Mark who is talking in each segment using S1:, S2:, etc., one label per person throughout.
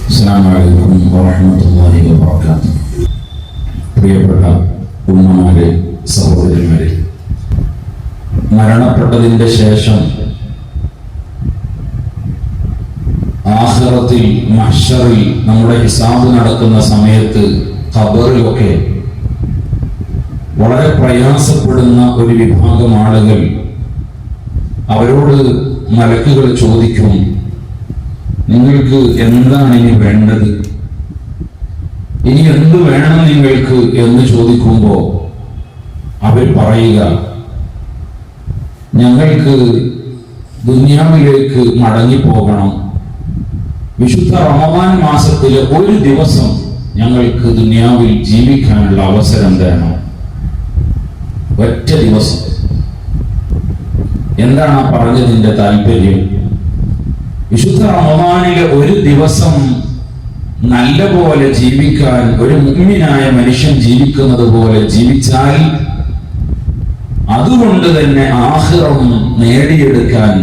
S1: അസ്സലാമു അലൈക്കും വറഹ്മത്തുള്ളാഹി വബറകാതുഹു. പ്രിയപ്പെട്ട ഉമ്മമാരെ, സഹോദരിമാരെ, മരണപ്പെട്ടതിന്റെ ശേഷം ആഖിറത്തിൽ മഹ്ശറിൽ നമ്മുടെ ഹിസാബ് നടക്കുന്ന സമയത്ത് ഖബറിലൊക്കെ വളരെ പ്രയാസപ്പെടുന്ന ഒരു വിഭാഗം ആളുകൾ, അവരോട് മലക്കുകൾ ചോദിക്കും, നിങ്ങൾക്ക് എന്താണ് ഇനി വേണ്ടത്, ഇനി എന്ത് വേണം നിങ്ങൾക്ക് എന്ന് ചോദിക്കുമ്പോൾ അവർ പറയുക, ഞങ്ങൾക്ക് ദുനിയാവിലേക്ക് മടങ്ങിപ്പോകണം, വിശുദ്ധ റമദാൻ മാസത്തിലെ ഒരു ദിവസം ഞങ്ങൾക്ക് ദുനിയാവിൽ ജീവിക്കാനുള്ള അവസരം തരണം, ഒറ്റ ദിവസം. എന്താണ് ആ പറഞ്ഞതിന്റെ താല്പര്യം? വിശുദ്ധ റമദാനിലെ ഒരു ദിവസം നല്ല പോലെ ജീവിക്കാൻ ഒരു മുഅ്മിനായ മനുഷ്യൻ ജീവിക്കുന്നത് പോലെ ജീവിച്ചാൽ അതുകൊണ്ട് തന്നെ ആഖിറം നേടിയെടുക്കാൻ,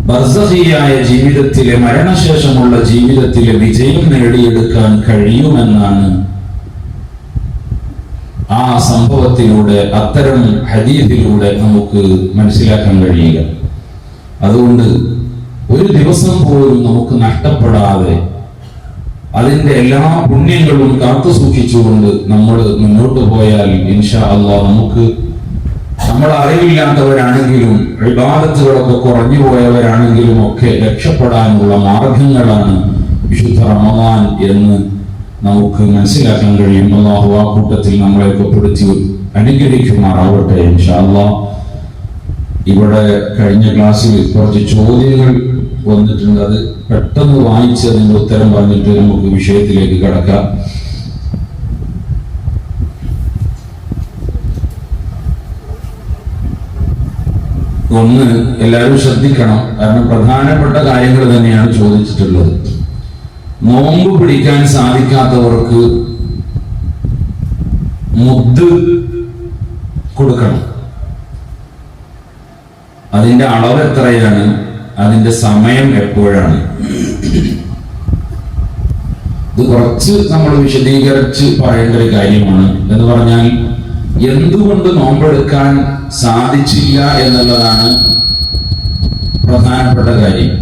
S1: ബർസഖിയായ ജീവിതത്തിലെ, മരണശേഷമുള്ള ജീവിതത്തിലെ വിജയം നേടിയെടുക്കാൻ കഴിയുമെന്നാണ് ആ സംഭവത്തിലൂടെ, അത്തരം ഹദീസിലൂടെ നമുക്ക് മനസ്സിലാക്കാൻ കഴിയുക. അതുകൊണ്ട് ഒരു ദിവസം പോലും നമുക്ക് നഷ്ടപ്പെടാതെ അതിന്റെ എല്ലാ പുണ്യങ്ങളും കാത്തു സൂക്ഷിച്ചുകൊണ്ട് നമ്മൾ മുന്നോട്ട് പോയാൽ ഇൻഷാ അല്ലാഹ് നമുക്ക്, നമ്മൾ അറിവില്ലാത്തവരാണെങ്കിലും ഇബാദത്തുകളൊക്കെ കുറഞ്ഞു പോയവരാണെങ്കിലും ഒക്കെ രക്ഷപ്പെടാനുള്ള മാർഗങ്ങളാണ് വിശുദ്ധ റമദാൻ എന്ന് നമുക്ക് മനസ്സിലാക്കാൻ കഴിയും. അല്ലാഹു ആ കൂട്ടത്തിൽ നമ്മളെയൊക്കെ പെടുത്തി അനുഗ്രഹിക്കുമാറാവട്ടെ ഇൻഷാ അല്ലാഹ്. ഇവിടെ കഴിഞ്ഞ ക്ലാസ്സിൽ കുറച്ച് ചോദ്യങ്ങൾ വന്നിട്ടുണ്ട്, അത് പെട്ടെന്ന് വായിച്ച് അതിന്റെ ഉത്തരം പറഞ്ഞിട്ട് നമുക്ക് വിഷയത്തിലേക്ക് കടക്കാം. ഒന്ന്, എല്ലാവരും ശ്രദ്ധിക്കണം, കാരണം പ്രധാനപ്പെട്ട കാര്യങ്ങൾ തന്നെയാണ് ചോദിച്ചിട്ടുള്ളത്. നോമ്പ് പിടിക്കാൻ സാധിക്കാത്തവർക്ക് മുദ് കൊടുക്കണം. അതിന്റെ അളവ് എത്രയാണ്, അതിന്റെ സമയം എപ്പോഴാണ്, ഇത് കുറച്ച് നമ്മൾ വിശദീകരിച്ച് പറയേണ്ട ഒരു കാര്യമാണ്. എന്ന് പറഞ്ഞാൽ എന്തുകൊണ്ട് നോമ്പെടുക്കാൻ സാധിച്ചില്ല എന്നുള്ളതാണ് പ്രധാനപ്പെട്ട കാര്യം.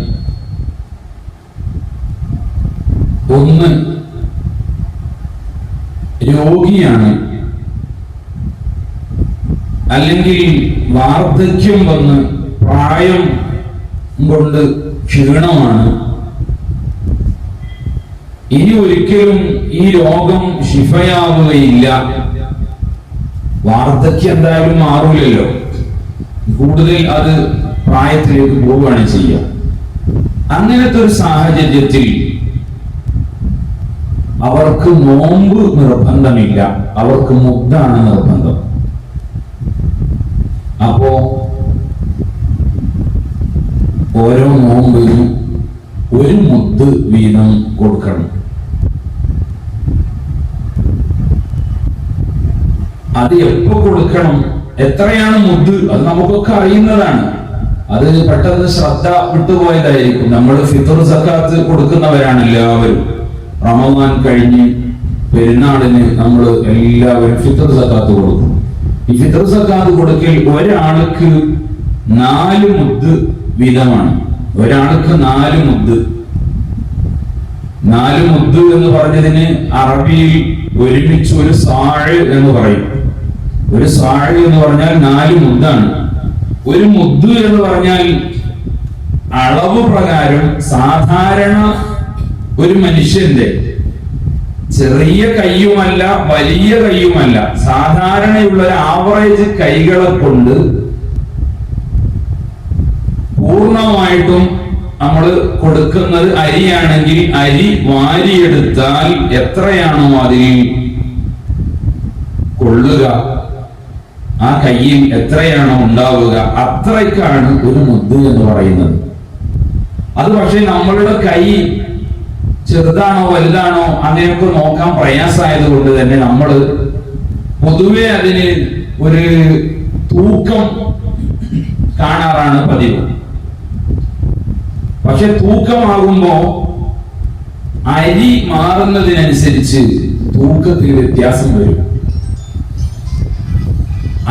S1: ഒന്ന്, രോഗിയാണ്, അല്ലെങ്കിൽ വാർദ്ധക്യം വന്ന് പ്രായം കൊണ്ട് ക്ഷീണമാണ്, ഇനി ഒരിക്കലും ഈ രോഗം ശിഫയാവുകയില്ല, വാർദ്ധക്യം എന്തായാലും മാറൂലല്ലോ, കൂടുതൽ അത് പ്രായത്തിലേക്ക് പോവുകയാണ് ചെയ്യുക. അങ്ങനത്തെ ഒരു സാഹചര്യത്തിൽ അവർക്ക് നോമ്പ് നിർബന്ധമില്ല, അവർക്ക് മുദ്ദാണ് നിർബന്ധം. അപ്പോ ഓരോ നോമ്പിനും ഒരു മുദ് വീതം കൊടുക്കണം. അത് എപ്പോ കൊടുക്കണം, എത്രയാണ് മുദ്, അത് നമുക്കൊക്കെ അറിയുന്നതാണ്. അത് പെട്ടെന്ന് ശ്രദ്ധ വിട്ടുപോയതായിരിക്കും. നമ്മൾ ഫിത്ർ സക്കാത്ത് കൊടുക്കുന്നവരാണ് എല്ലാവരും. റമദാൻ കഴിഞ്ഞ് പെരുന്നാളിന് നമ്മൾ എല്ലാവരും ഫിത്ർ സക്കാത്ത് കൊടുക്കും. ഈ ഫിത്ർ സക്കാത്ത് കൊടുക്കൽ ഒരാൾക്ക് 4 മുദ് വീതമാണ്. ഒരാൾക്ക് 4 മുദ്. 4 മുദ് എന്ന് പറഞ്ഞതിന് അറബിയിൽ ഒരുമിച്ച് ഒരു സാഴ് എന്ന് പറയും. ഒരു സാഴ് എന്ന് പറഞ്ഞാൽ 4 മുദ്ദാണ്. ഒരു മുദ് എന്ന് പറഞ്ഞാൽ അളവ് പ്രകാരം സാധാരണ ഒരു മനുഷ്യന്റെ ചെറിയ കൈയുമല്ല വലിയ കൈയുമല്ല, സാധാരണയുള്ള ഒരു ആവറേജ് കൈകളെ കൊണ്ട് പൂർണ്ണമായിട്ടും നമ്മൾ കൊടുക്കുന്നത് അരിയാണെങ്കിൽ അരി വാരിയെടുത്താൽ എത്രയാണോ അതിൽ കൊള്ളുക, ആ കയ്യിൽ എത്രയാണോ ഉണ്ടാവുക, അത്രയ്ക്കാണ് ഒരു മുദ് എന്ന് പറയുന്നത്. അത് പക്ഷെ നമ്മളുടെ കൈ ചെറുതാണോ വലുതാണോ അങ്ങനെയൊക്കെ നോക്കാൻ പ്രയാസമായത് കൊണ്ട് തന്നെ നമ്മൾ പൊതുവെ അതിന് ഒരു തൂക്കം കാണാറാണ് പതിവ്. പക്ഷെ തൂക്കമാകുമ്പോ അരി മാറുന്നതിനനുസരിച്ച് തൂക്കത്തിൽ വ്യത്യാസം വരും.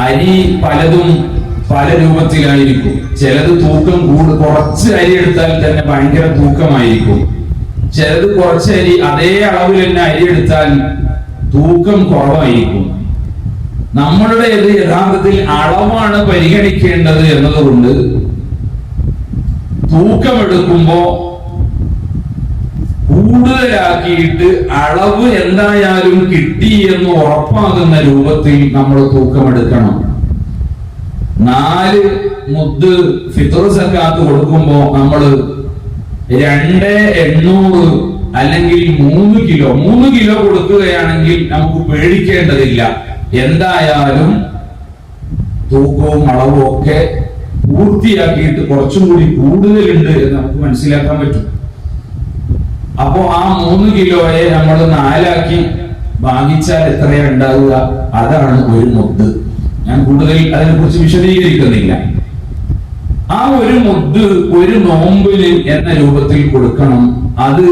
S1: അരി പലതും പല രൂപത്തിലായിരിക്കും. ചിലത് തൂക്കം കുറച്ച് അരി എടുത്താൽ തന്നെ ഭയങ്കര തൂക്കമായിരിക്കും. ചിലത് കുറച്ച് അരി അതേ അളവിൽ തന്നെ അരി എടുത്താൽ തൂക്കം കുറവായിരിക്കും. നമ്മളുടേത് യഥാർത്ഥത്തിൽ അളവാണ് പരിഗണിക്കേണ്ടത് എന്നതുകൊണ്ട് തൂക്കമെടുക്കുമ്പോ കൂടുതലാക്കിയിട്ട് അളവ് എന്തായാലും കിട്ടി എന്ന് ഉറപ്പാകുന്ന രൂപത്തിൽ നമ്മൾ തൂക്കമെടുക്കണം. 4 മുദ് ഫിത്ർ സക്കാത്ത് കൊടുക്കുമ്പോ നമ്മൾ 2,800 അല്ലെങ്കിൽ 3 കിലോ കൊടുക്കുകയാണെങ്കിൽ നമുക്ക് പേടിക്കേണ്ടതില്ല. എന്തായാലും തൂക്കവും അളവും ഒക്കെ പൂർത്തിയാക്കിയിട്ട് കുറച്ചും കൂടി കൂടുതലുണ്ട് എന്ന് നമുക്ക് മനസ്സിലാക്കാൻ പറ്റും. അപ്പോ ആ 3 കിലോയെ നമ്മൾ 4 ഭാഗിച്ചാൽ എത്രയാ ഉണ്ടാവുക? അതാണ് ഒരു മുദ്. ഞാൻ കൂടുതൽ അതിനെ കുറിച്ച് വിശദീകരിക്കുന്നില്ല. ആ ഒരു മുദ് ഒരു നോമ്പിന് എന്ന രൂപത്തിൽ കൊടുക്കണം. അത്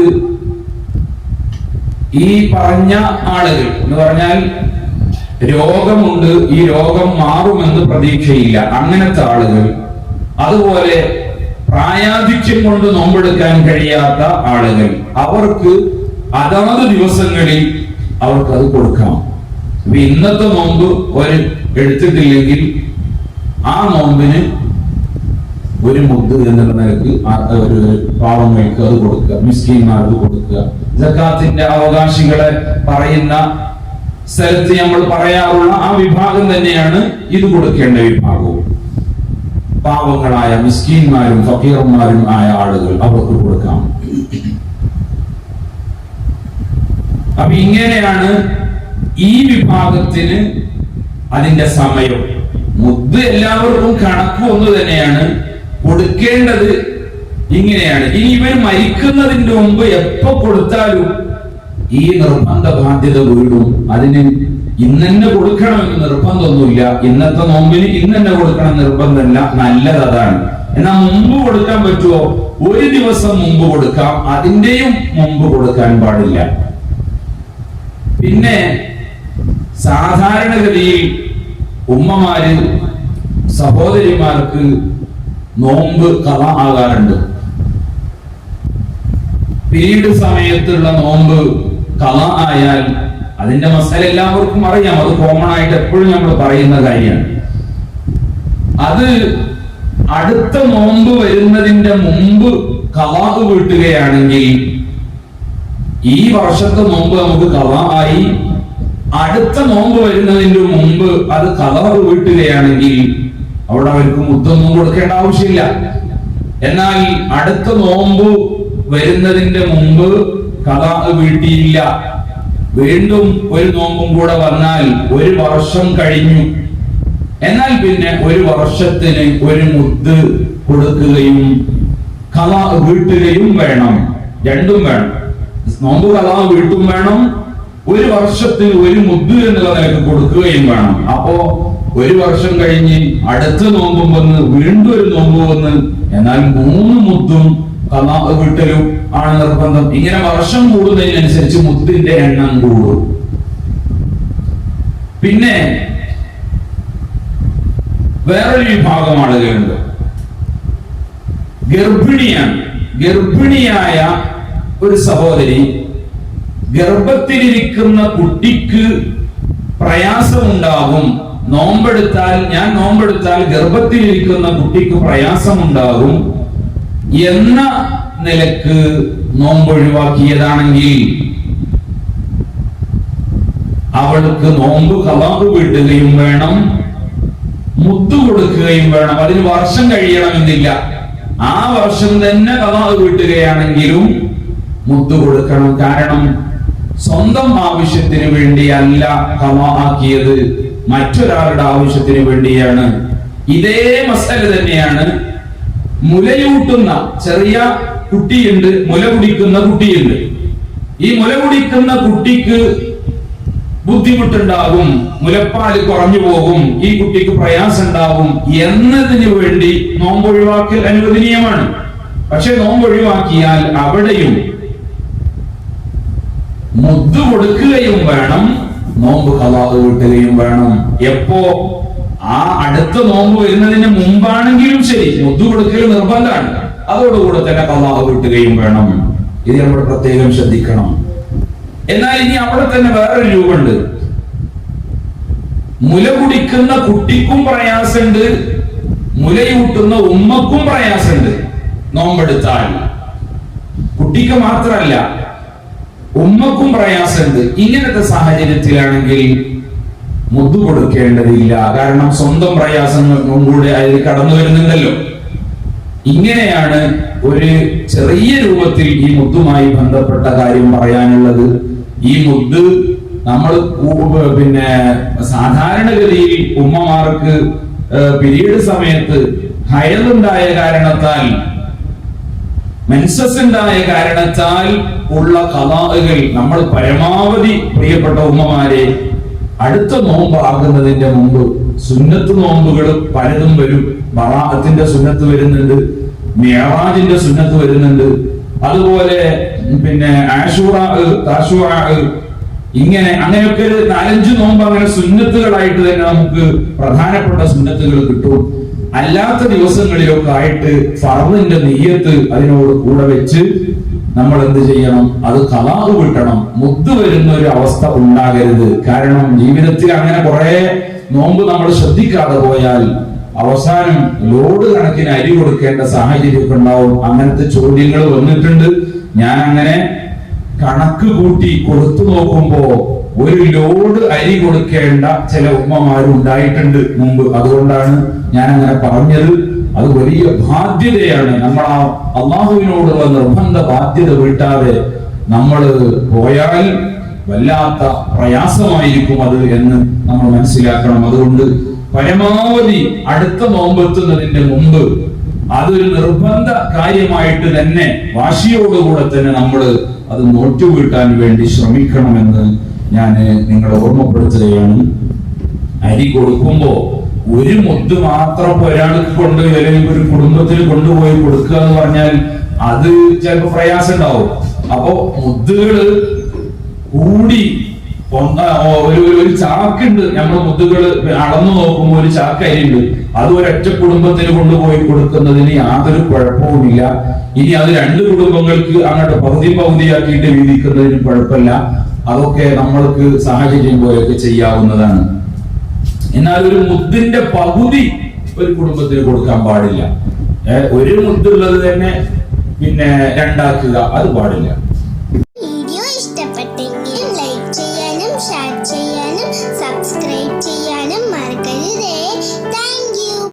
S1: ഈ പറഞ്ഞ ആളുകൾ എന്ന് പറഞ്ഞാൽ രോഗമുണ്ട്, ഈ രോഗം മാറുമെന്ന് പ്രതീക്ഷയില്ല, അങ്ങനത്തെ ആളുകൾ, അതുപോലെ പ്രായാധിക്യം കൊണ്ട് നോമ്പെടുക്കാൻ കഴിയാത്ത ആളുകൾ, അവർക്ക് അതാത് ദിവസങ്ങളിൽ അവർക്ക് അത് കൊടുക്കാം. ഇന്നത്തെ നോമ്പ് ഒരു എടുത്തിട്ടില്ലെങ്കിൽ ആ നോമ്പിന് ഒരു മുദ് എന്നുള്ള നിലക്ക് ഒരു പാവങ്ങൾക്ക് അത് കൊടുക്കുക, മിസ്കീന്മാർക്ക് കൊടുക്കുക. സക്കാത്തിന്റെ അവകാശികളെ പറയുന്ന സ്ഥലത്ത് നമ്മൾ പറയാറുള്ള ആ വിഭാഗം തന്നെയാണ് ഇത് കൊടുക്കേണ്ട വിഭാഗവും. പാവങ്ങളായ മിസ്കീന്മാരും ഫക്കീർമാരും ആയ ആളുകൾ അവർക്ക് കൊടുക്കാം. അപ്പൊ ഇങ്ങനെയാണ് ഈ വിഭാഗത്തിന് അതിന്റെ സമയം. മുദ് എല്ലാവർക്കും കണക്ക് ഒന്ന് തന്നെയാണ്, കൊടുക്കേണ്ടത് ഇങ്ങനെയാണ്. ഇനി ഇവർ മരിക്കുന്നതിന്റെ മുമ്പ് എപ്പോ കൊടുത്താലും ഈ നിർബന്ധ ബാധ്യത വീടും. അതിന് ഇന്നെ കൊടുക്കണമെന്ന് നിർബന്ധമൊന്നുമില്ല. ഇന്നത്തെ നോമ്പിന് ഇന്നെ കൊടുക്കണം നിർബന്ധമല്ല, നല്ലത് അതാണ്. എന്നാൽ മുമ്പ് കൊടുക്കാൻ പറ്റുമോ? ഒരു ദിവസം മുമ്പ് കൊടുക്കാം, അതിന്റെയും മുമ്പ് കൊടുക്കാൻ പാടില്ല. പിന്നെ സാധാരണഗതിയിൽ ഉമ്മമാര് സഹോദരിമാർക്ക് നോമ്പ് ഖള ആകാറുണ്ട്. പീരീഡ് സമയത്തുള്ള നോമ്പ് ഖള ആയാൽ അതിന്റെ മസാല എല്ലാവർക്കും അറിയാം. അത് കോമൺ ആയിട്ട് എപ്പോഴും നമ്മൾ പറയുന്ന കാര്യമാണ്. അത് അടുത്ത നോമ്പ് വരുന്നതിന്റെ മുമ്പ് ഖള വീട്ടുകയാണെങ്കിൽ ഈ വർഷത്തെ നോമ്പ് നമുക്ക് ഖള ആയി, അടുത്ത നോമ്പ് വരുന്നതിന്റെ മുമ്പ് അത് ഖള വീട്ടുകയാണെങ്കിൽ അവിടെ അവർക്ക് മുദ്ദൊന്നും കൊടുക്കേണ്ട ആവശ്യമില്ല. എന്നാൽ അടുത്ത നോമ്പ് വരുന്നതിന്റെ മുമ്പ് ഖള വീട്ടിയില്ല, വീണ്ടും ഒരു നോമ്പും കൂടെ വന്നാൽ 1 വർഷം കഴിഞ്ഞു. എന്നാൽ പിന്നെ 1 വർഷത്തിന് ഒരു മുദ് കൊടുക്കുകയും ഖള വീട്ടുകയും വേണം. രണ്ടും വേണം. നോമ്പ് ഖള വീട്ടും വേണം, 1 വർഷത്തിന് ഒരു മുദ് എന്നുള്ള നിലക്ക് കൊടുക്കുകയും വേണം. അപ്പോ 1 വർഷം കഴിഞ്ഞ് അടുത്ത നോമ്പും വന്ന് വീണ്ടും ഒരു നോമ്പ് വന്ന്, എന്നാൽ 3 മുദ്ദും ഖള വീട്ടലും ആണ് നിർബന്ധം. ഇങ്ങനെ വർഷം കൂടുന്നതിനനുസരിച്ച് മുദ്ദിന്റെ എണ്ണം കൂടും. പിന്നെ വേറൊരു വിഭാഗം ആളുകളുണ്ട്, ഗർഭിണിയാണ്. ഗർഭിണിയായ ഒരു സഹോദരി, ഗർഭത്തിലിരിക്കുന്ന കുട്ടിക്ക് പ്രയാസമുണ്ടാകും, ഞാൻ നോമ്പെടുത്താൽ ഗർഭത്തിലിരിക്കുന്ന കുട്ടിക്ക് പ്രയാസമുണ്ടാകും എന്ന നിലക്ക് നോമ്പൊഴിവാക്കിയതാണെങ്കിൽ അവൾക്ക് നോമ്പ് ഖള വീട്ടുകയും വേണം, മുദ്ദ് കൊടുക്കുകയും വേണം. അതിന് വർഷം കഴിയണമെന്നില്ല. ആ വർഷം തന്നെ ഖള വീട്ടുകയാണെങ്കിലും മുദ്ദ് കൊടുക്കണം. കാരണം സ്വന്തം ആവശ്യത്തിന് വേണ്ടിയല്ല ഖള ആക്കിയത്, മറ്റൊരാളുടെ ആവശ്യത്തിന് വേണ്ടിയാണ്. ഇതേ മസല തന്നെയാണ് മുലയൂട്ടുന്ന ചെറിയ കുട്ടിയുണ്ട്, മുല കുടിക്കുന്ന കുട്ടിയുണ്ട്. ഈ മുല കുടിക്കുന്ന കുട്ടിക്ക് ബുദ്ധിമുട്ടുണ്ടാകും, മുലപ്പാല് കുറഞ്ഞു പോകും, ഈ കുട്ടിക്ക് പ്രയാസം ഉണ്ടാകും എന്നതിന് വേണ്ടി നോമ്പൊഴിവാക്കൽ അനുവദനീയമാണ്. പക്ഷെ നോമ്പൊഴിവാക്കിയാൽ അവിടെയും കൊടുക്കുകയും വേണം, നോമ്പ് ഖളാ വീട്ടുകയും വേണം. എപ്പോ? ആ അടുത്ത നോമ്പ് വരുന്നതിന് മുമ്പാണെങ്കിലും ശരി, മുദ്ദ് കൊടുക്കൽ നിർബന്ധമാണ്. അതോടുകൂടെ തന്നെ ഖളാ വീട്ടുകയും വേണം. ഇത് നമ്മൾ പ്രത്യേകം ശ്രദ്ധിക്കണം. എന്നാൽ ഇനി അവിടെ തന്നെ വേറൊരു രൂപമുണ്ട്. മുല കുടിക്കുന്ന കുട്ടിക്കും പ്രയാസമുണ്ട്, മുലയൂട്ടുന്ന ഉമ്മക്കും പ്രയാസമുണ്ട്. നോമ്പെടുത്താൽ കുട്ടിക്ക് മാത്രമല്ല, ഉമ്മക്കും പ്രയാസമുണ്ട്. ഇങ്ങനത്തെ സാഹചര്യത്തിലാണെങ്കിൽ മുദ്ദ് കൊടുക്കേണ്ടതില്ല. കാരണം സ്വന്തം പ്രയാസങ്ങളും കൂടെ അതിൽ കടന്നു വരുന്നുണ്ടല്ലോ. ഇങ്ങനെയാണ് ഒരു ചെറിയ രൂപത്തിൽ ഈ മുദ്ദുമായി ബന്ധപ്പെട്ട കാര്യം പറയാനുള്ളത്. ഈ മുദ്ദ് നമ്മൾ പിന്നെ സാധാരണഗതിയിൽ ഉമ്മമാർക്ക് പിരീഡ് സമയത്ത് ഹയലുണ്ടായ കാരണത്താൽ, മെൻസസ് ഉണ്ടായ കാരണത്താൽ ഉള്ള ഖളാകൾ നമ്മൾ പരമാവധി പ്രിയപ്പെട്ട ഉമ്മമാരെ അടുത്ത നോമ്പാകുന്നതിന്റെ മുമ്പ് സുന്നത്ത് നോമ്പുകൾ പലതും വരും. ബറാഅത്തിന്റെ സുന്നത്ത് വരുന്നുണ്ട്, മിഅ്റാജിന്റെ സുന്നത്ത് വരുന്നുണ്ട്, അതുപോലെ പിന്നെ ആശൂറാ, താശൂആ, ഇങ്ങനെ അങ്ങനെയൊക്കെ 4-5 നോമ്പ് അങ്ങനെ സുന്നത്തുകളായിട്ട് തന്നെ നമുക്ക് പ്രധാനപ്പെട്ട സുന്നത്തുകൾ കിട്ടും. അല്ലാത്ത ദിവസങ്ങളിലൊക്കെ ആയിട്ട് ഫർദിന്റെ നിയ്യത്ത് അതിനോട് കൂടെ വെച്ച് നമ്മൾ എന്ത് ചെയ്യണം? അത് ഖളാ വീട്ടണം. മുദ്ദ് വരുന്ന ഒരു അവസ്ഥ ഉണ്ടാകരുത്. കാരണം ജീവിതത്തിൽ അങ്ങനെ കുറെ നോമ്പ് നമ്മൾ ശ്രദ്ധിക്കാതെ പോയാൽ അവസാനം ലോഡ് കണക്കിന് അരി കൊടുക്കേണ്ട സാഹചര്യമൊക്കെ ഉണ്ടാവും. അങ്ങനത്തെ ചോദ്യങ്ങൾ വന്നിട്ടുണ്ട്. ഞാൻ അങ്ങനെ കണക്ക് കൂട്ടി കൊടുത്തു നോക്കുമ്പോ ഒരു ലോഡ് അരി കൊടുക്കേണ്ട ചില ഉമ്മമാരുണ്ടായിട്ടുണ്ട് മുമ്പ്. അതുകൊണ്ടാണ് ഞാൻ അങ്ങനെ പറഞ്ഞത്. അത് വലിയ ബാധ്യതയാണ്. നമ്മൾ ആ അള്ളാഹുവിനോടുള്ള നിർബന്ധ ബാധ്യത വീട്ടാതെ നമ്മൾ പോയാൽ വല്ലാത്ത പ്രയാസമായിരിക്കും അത് എന്ന് നമ്മൾ മനസ്സിലാക്കണം. അതുകൊണ്ട് പരമാവധി അടുത്ത നോമ്പെത്തുന്നതിന്റെ മുമ്പ് അതൊരു നിർബന്ധ കാര്യമായിട്ട് തന്നെ വാശിയോടുകൂടെ തന്നെ നമ്മൾ അത് നോറ്റുവീട്ടാൻ വേണ്ടി ശ്രമിക്കണമെന്ന് ഞാൻ നിങ്ങളെ ഓർമ്മപ്പെടുത്തുകയാണ്. അരി കൊടുക്കുമ്പോ ഒരു മുദ്ദ് മാത്രം ഒരാൾക്ക് കൊണ്ടുപോയി അല്ലെങ്കിൽ ഒരു കുടുംബത്തിന് കൊണ്ടുപോയി കൊടുക്കുക എന്ന് പറഞ്ഞാൽ അത് ചിലപ്പോൾ പ്രയാസം ഉണ്ടാവും. അപ്പോ മുദ്ദുകള് കൂടി ഒരു ചാക്കുണ്ട്. നമ്മൾ മുദ്ദുകൾ അളന്നു നോക്കുമ്പോൾ ഒരു ചാക്ക് അരിയുണ്ട്. അത് ഒരൊറ്റ കുടുംബത്തിന് കൊണ്ടുപോയി കൊടുക്കുന്നതിന് യാതൊരു കുഴപ്പവുമില്ല. ഇനി അത് 2 കുടുംബങ്ങൾക്ക് അങ്ങോട്ട് പകുതിയാക്കിയിട്ട് വീതിക്കുന്നതിന് കുഴപ്പമില്ല. അതൊക്കെ നമ്മൾക്ക് സാഹചര്യം പോലെയൊക്കെ ചെയ്യാവുന്നതാണ്. എന്നാൽ ഒരു മുദ്ദിന്റെ പകുതി ഒരു കുടുംബത്തിന് കൊടുക്കാൻ പാടില്ല. ഒരു മുദ്ദുള്ളത് തന്നെ പിന്നെ 2 ആക്കുക, അത് പാടില്ല.